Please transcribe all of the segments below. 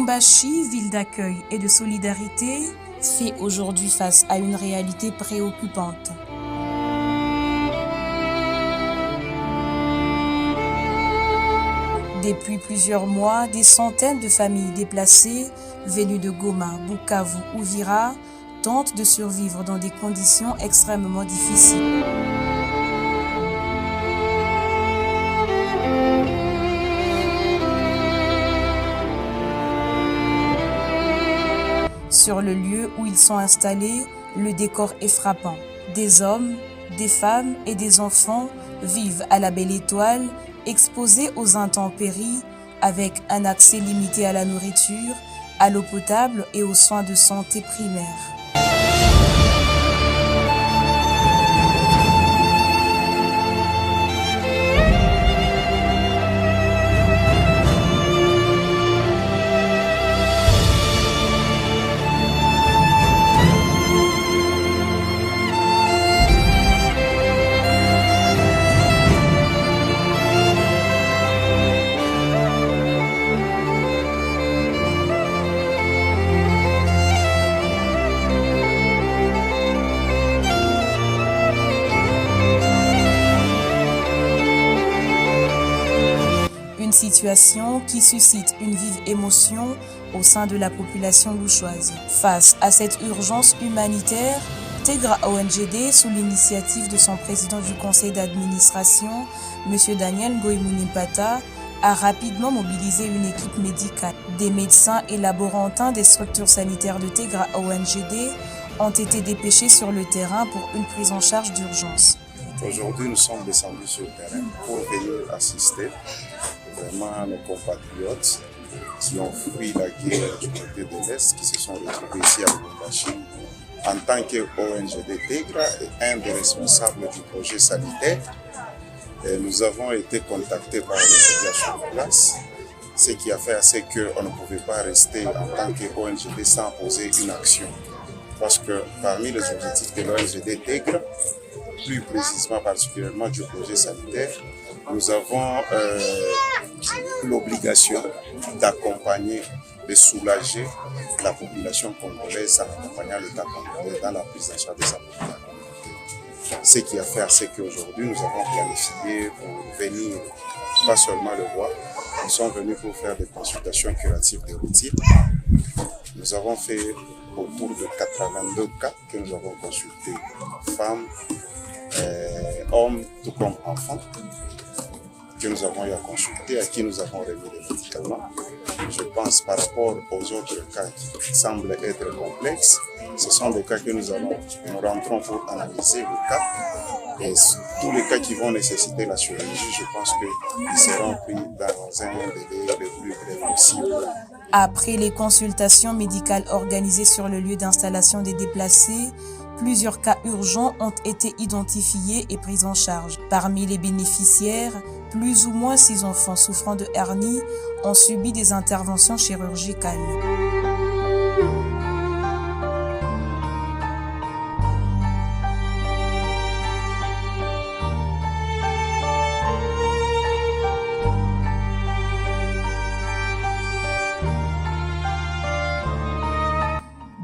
Lubumbashi, ville d'accueil et de solidarité, fait aujourd'hui face à une réalité préoccupante. Depuis plusieurs mois, des centaines de familles déplacées, venues de Goma, Bukavu ou Vira, tentent de survivre dans des conditions extrêmement difficiles. Sur le lieu où ils sont installés, le décor est frappant. Des hommes, des femmes et des enfants vivent à la belle étoile, exposés aux intempéries, avec un accès limité à la nourriture, à l'eau potable et aux soins de santé primaires. Une situation qui suscite une vive émotion au sein de la population louchoise. Face à cette urgence humanitaire, Tegra ONGD, sous l'initiative de son président du conseil d'administration, M. Daniel Ngoïmounimpata, a rapidement mobilisé une équipe médicale. Des médecins et laborantins des structures sanitaires de Tegra ONGD ont été dépêchés sur le terrain pour une prise en charge d'urgence. Aujourd'hui, nous sommes descendus sur le terrain pour venir assister vraiment nos compatriotes qui ont fui la guerre du côté de l'Est, qui se sont retrouvés ici à Lubumbashi. En tant que ONGD Tegra et un des responsables du projet sanitaire, nous avons été contactés par les médias sur place, ce qui a fait assez qu'on ne pouvait pas rester en tant que ONGD sans poser une action. Parce que parmi les objectifs de l'ONGD Tegra, plus précisément particulièrement du projet sanitaire, nous avons l'obligation d'accompagner, de soulager la population congolaise en accompagnant l'État congolais dans la prise en charge des appels. Ce qui a fait assez qu'aujourd'hui nous avons planifié pour venir, pas seulement le voir, nous sommes venus pour faire des consultations curatives de routine. Nous avons fait autour de 82 cas que nous avons consultés, femmes, hommes, tout comme enfants, que nous avons eu à consulter, à qui nous avons remis des médicaments. Je pense par rapport aux autres cas qui semblent être complexes, ce sont des cas que nous rentrons pour analyser le cas. Et tous les cas qui vont nécessiter la chirurgie, je pense qu'ils seront pris dans un délai le plus bref possible. Après les consultations médicales organisées sur le lieu d'installation des déplacés, plusieurs cas urgents ont été identifiés et pris en charge. Parmi les bénéficiaires, plus ou moins 6 enfants souffrant de hernie ont subi des interventions chirurgicales.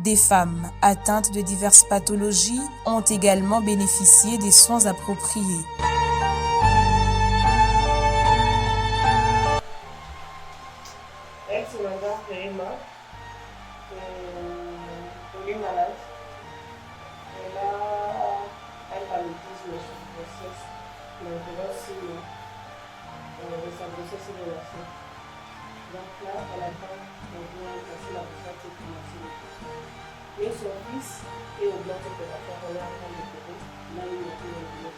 Des femmes atteintes de diverses pathologies ont également bénéficié des soins appropriés. Donc là, elle attend de passer la retraite et commencer le traitement. Et son fils est au bloc opératoire, on est en train de faire. Là, il est au bloc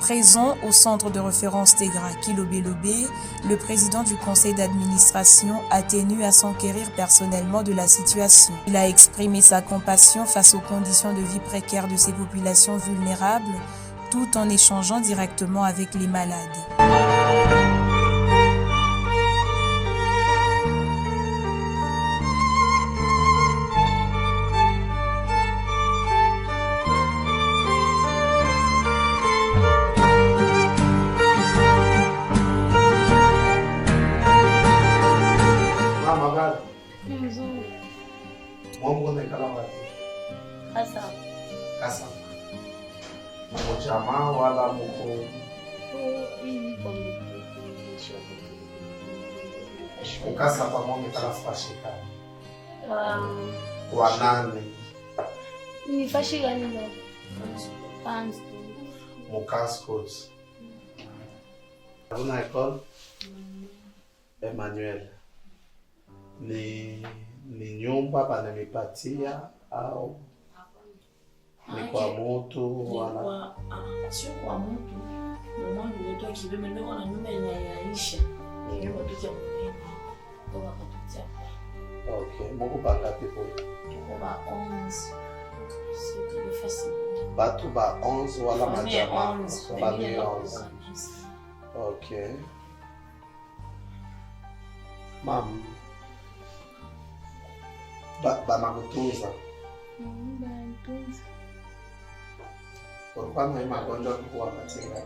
Présent au centre de référence Tegra Kilobé-Lobé, le président du conseil d'administration a tenu à s'enquérir personnellement de la situation. Il a exprimé sa compassion face aux conditions de vie précaires de ces populations vulnérables, tout en échangeant directement avec les malades. Mambo unaikala wapi? Kasa. Mko jamaa wala mko? Ukasa pamoja kala fashika. Wa nane. Ni fashika ni no. Mukaskos. Una école? Emmanuel. Ni nyumba panamipatia au ni kwa mtu wala? Sio kwa mtu. Mwanangu wetu akibebe ndio na nyumba inaisha. Ndio watoto wengine. Ndio wakatutia. Okay, Mungu bangapi po? Tuko ba 11. C'est facile. Batu ba 11 wala majama? Ba 11. Okay. Mam. Banakutunza. Banakutunza. Kwa nini magonjwa kwa katika?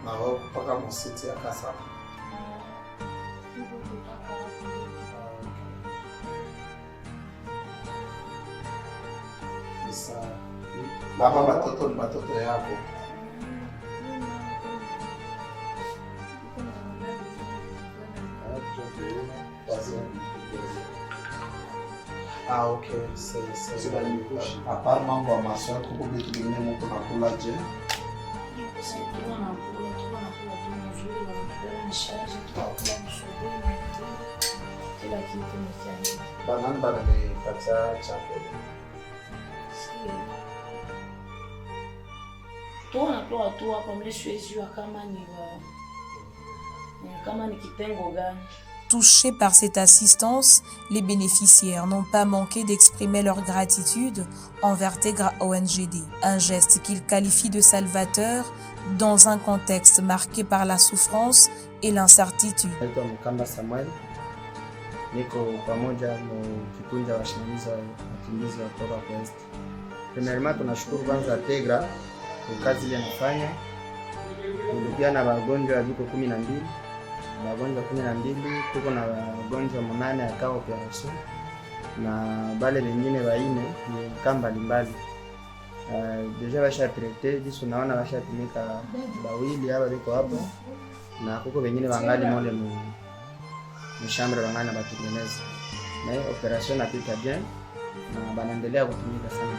Na wao mpaka msiti ya Kasa. Baba watoto ni watoto yako. Okay, sasa apart mambo ya masomo kuko vitu vingine mtu nakula je? Banani bananipatia chakula. Tunatoa tu hapa mleshwezi kama ni kitengo gani. Touchés par cette assistance, les bénéficiaires n'ont pas manqué d'exprimer leur gratitude envers Tegra ONGD, un geste qu'ils qualifient de salvateur dans un contexte marqué par la souffrance et l'incertitude. Naitwa Mkamba Samuel, niko pamoja na kikundi cha wasimamizi wa wakimbizi wa kutoka kwa West. Primarily tunashukuru kwanza Tegra kwa kazi ile anafanya. Tulikuwa na wagonjwa wiko 12. Wagonjwa 12, tuko na wagonjwa 8 akao operation na bale wengine 4 ni kamba mbalimbali. Deja basha traité, jisu naona basha tumika bawili hapa biko hapo na kuko wengine wangali mole mu chambre wangali na batutengeneza. Na operation napita bien na banaendelea kutumika sana.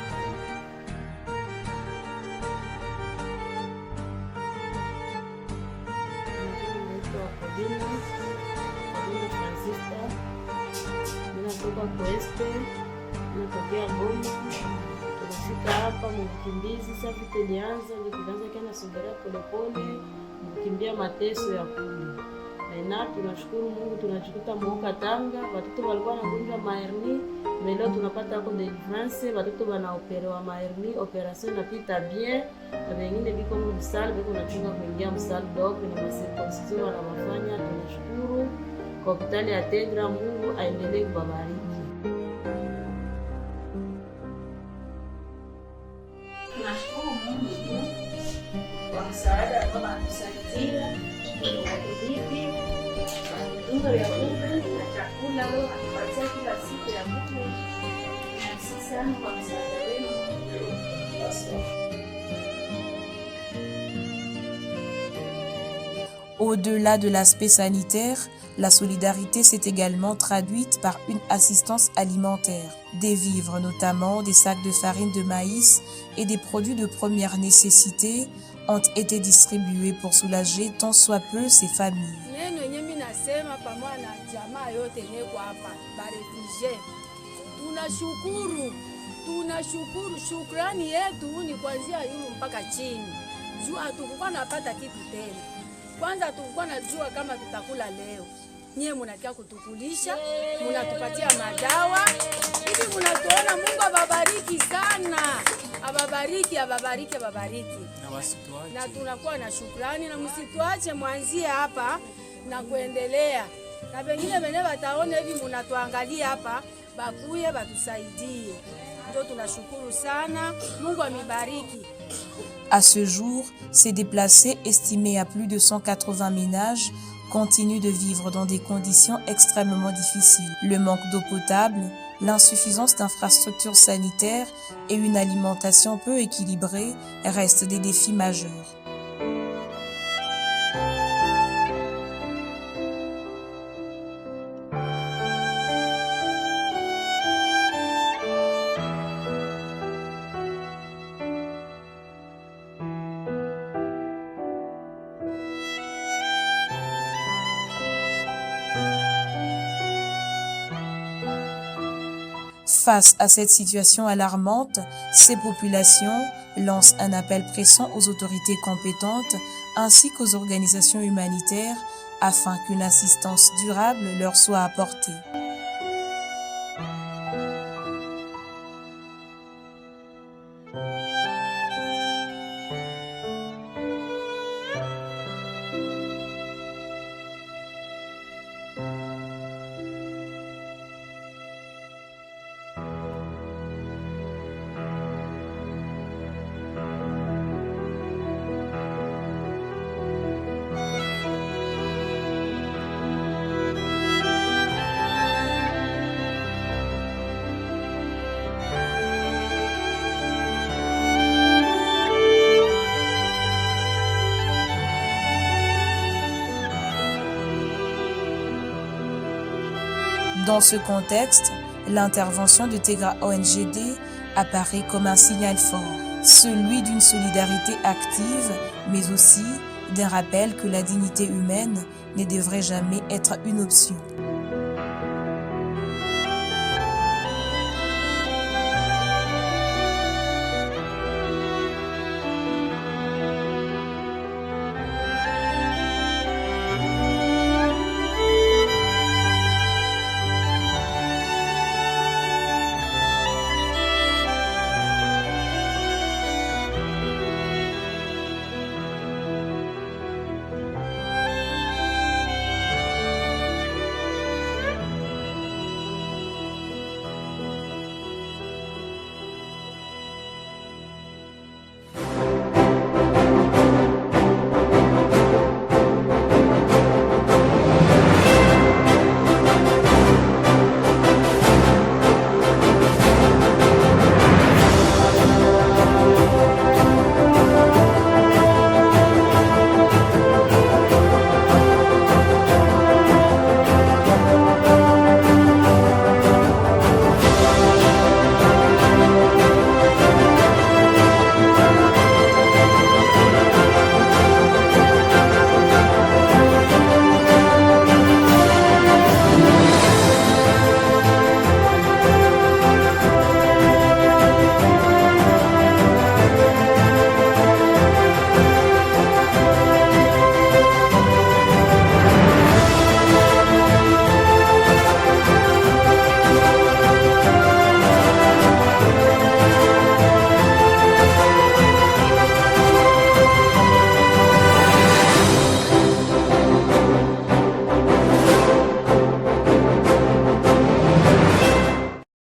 Ninatoka Kweste, ninatokea Goma, tunafika hapa mkimbizi. Sasa vitu ilianza kana songelea polepole, mkimbia mateso ya kuli. Na tunashukuru Mungu, tunajikuta mwoka Tanga, watoto walikuwa wanagonjwa mahernie, na leo tunapata hapo deliverance, watoto wanaoperewa mahernie, operation inapita bien, na wengine biko msal, biko nachunga kuingia msal doc na masirkonsizo wanafanya. Tunashukuru kwa hospitali ya Tegra, Mungu aendelee kubariki. Tunashukuru Mungu kwa msaada ambao anatusaidia vipi ndio ya Mungu na chakula leo anapatia kila siku ya Mungu. Na sisi sana kwa msaada wenu. Au-delà de l'aspect sanitaire, la solidarité s'est également traduite par une assistance alimentaire. Des vivres, notamment des sacs de farine de maïs et des produits de première nécessité, ont été distribués pour soulager tant soit peu ces familles. Tunashukuru, shukrani yetu ni kuanzia yulu mpaka chini. Juu hatukuwa napata kitu tena. Kwanza tulikuwa najua kama tutakula leo. Nyie mnakia kutukulisha, mnatupatia madawa. Hivi mnatuona, Mungu ababariki sana. ababariki, ababariki, ababariki. Na tunakuwa na shukrani, na msituache mwanzie hapa na kuendelea. Na wengine wenye wataona hivi mnatuangalia hapa, bakuye batusaidie. Ndio tunashukuru sana. Mungu amibariki. À ce jour, ces déplacés, estimés à plus de 180 ménages, continuent de vivre dans des conditions extrêmement difficiles. Le manque d'eau potable, l'insuffisance d'infrastructures sanitaires et une alimentation peu équilibrée restent des défis majeurs. Face à cette situation alarmante, ces populations lancent un appel pressant aux autorités compétentes ainsi qu'aux organisations humanitaires afin qu'une assistance durable leur soit apportée. Dans ce contexte, l'intervention de Tegra ONGD apparaît comme un signal fort, celui d'une solidarité active, mais aussi d'un rappel que la dignité humaine ne devrait jamais être une option.